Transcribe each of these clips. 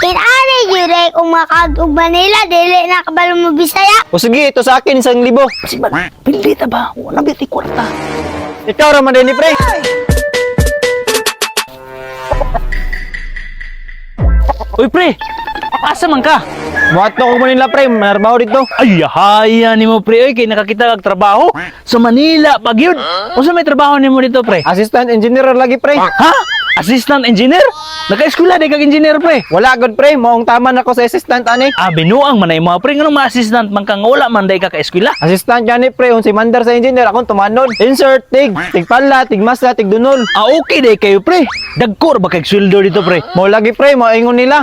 Kinani jure kung makag-ug Manila, dili na kabalo mo Bisaya. O sige, ito sa akin, 1,000. Siban, pildi ta ba? Wala biti kwarta. Ikaw raman din ni pre. Uy, pre! Asa man ka? Buhat ko Manila pre, manarbaho dito. Ay, haya ni mo, pre. Oy, kay nakakita kag trabaho sa Manila, Baguio. Unsa may trabaho nimo dito, pre? Assistant engineer lagi pre. Ha? Assistant engineer? Naka-eskwela di kag engineer, pre. Wala agad pre, maong tama na ko sa assistant ani. Ah, binuang man ay mga pre. Ngano ma-assistant man ka nga wala man day ka ka-eskwela? Assistant yan pre, si mandar sa engineer, akong tumanon. Insert, tig pala, tig masla, tig dunol. Ah, okay day kayo, pre. Dagkor ba kay sweldo dito, pre? Mo lagi pre, mo ingon nila.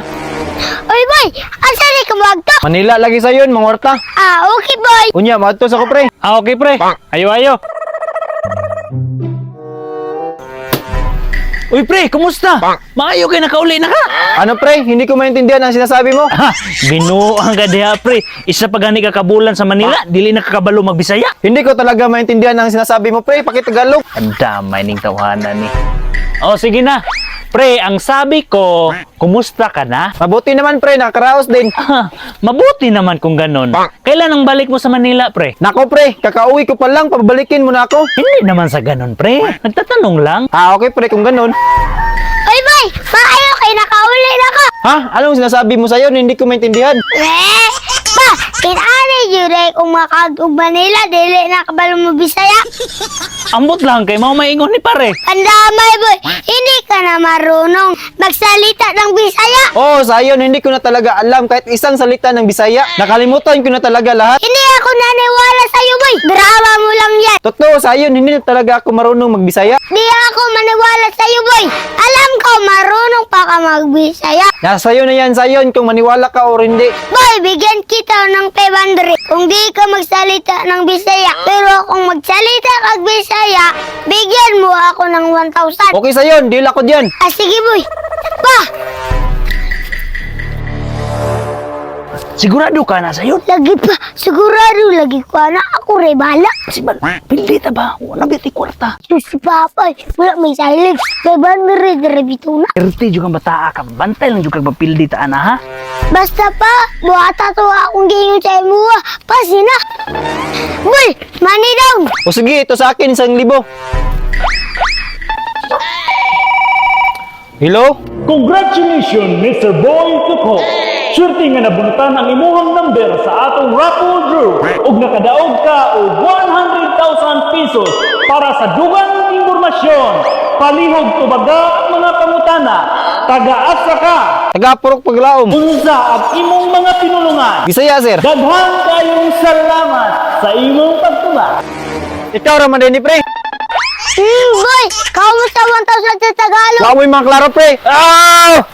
Oy boy, asa ni ka magto? Manila lagi sa yun, mangorta. Ah, okay boy. Unya, maadto sa ko pre. Ah, okay, pre. Ayo. Uy, pre, kumusta? Maayo kay nakauli na ka. Ano pre, hindi ko maintindihan ang sinasabi mo. Ha, binuang ka diha, pre. Isa pa gani ka kabulan sa Manila, dili na kakabalo magbisaya. Hindi ko talaga maintindihan ang sinasabi mo pre, pakitagalog. Ang damay ning tawanan ni. Oh, sige na. Pre, ang sabi ko, kumusta ka na? Mabuti naman pre, nakaraos din. Ah, mabuti naman kung ganon. Kailan ang balik mo sa Manila, pre? Nako pre, kakauwi ko pa lang, pabalikin mo na ako. Hindi naman sa ganon, pre. Nagtatanong lang. Ah, okay pre, kung ganun. Oy boy, maayo kay nakauli na ka. Ha? Anong sinasabi mo sa'yo? Hindi ko maintindihan. Pa, kinani jure kung makag-ug Manila, dili na kabalo mo Bisaya. Ambot lang kay mau maingon ni pare. Andamay boy, hindi ka na marunong magsalita ng Bisaya. Oo, sayon, hindi ko na talaga alam kahit isang salita ng Bisaya. Nakalimutan ko na talaga lahat. Hindi ako naniwala sa'yo boy, drama mo lang yan. Totoo, sayon, hindi na talaga ako marunong magbisaya. Di ako maniwala sa'yo boy, alam ko marunong pa ka magbisaya. Nasa sayo na yan, sayon, kung maniwala ka o hindi. Boy, bigyan kita ng 500 kung di ka magsalita ng Bisaya. Pero kung magsalita kag Bisaya, bigyan mo ako ng 1,000. Okay sayon, deal ako dyan. Ah, sige boy. Pa, Sigurado ka na sayo. lagi pa. Sigurado lagi ko na ako rebala. Siban, pildi ta ba? Wala biti kwarta. Si Papa, wala may silence. 500 rebito na. Erti juga bataa ka. Bantay lang juga magpildi ta ana ha. Basta pa, buhata to akong gingon sa imo. Pasi na. Boy, money down. O sige, ito sa akin, 1,000. Hello? Congratulations, Mr. Boy Tuko! Swerte nga nabunutan ang imuhang number sa atong raffle draw ug nakadaog ka og 100,000 pesos para sa dugang impormasyon. Palihog tubaga ang mga pangutana. Taga-asa ka. Taga-purok paglaom. Unsa ang imong mga pinulungan? Bisaya, sir. Daghan kayong salamat sa imong pagtunga. Ikaw raman din ni pre. Boy, kamusta 1,000 sa Tagalog? Wala mo yung mga klaro, pre. Ah!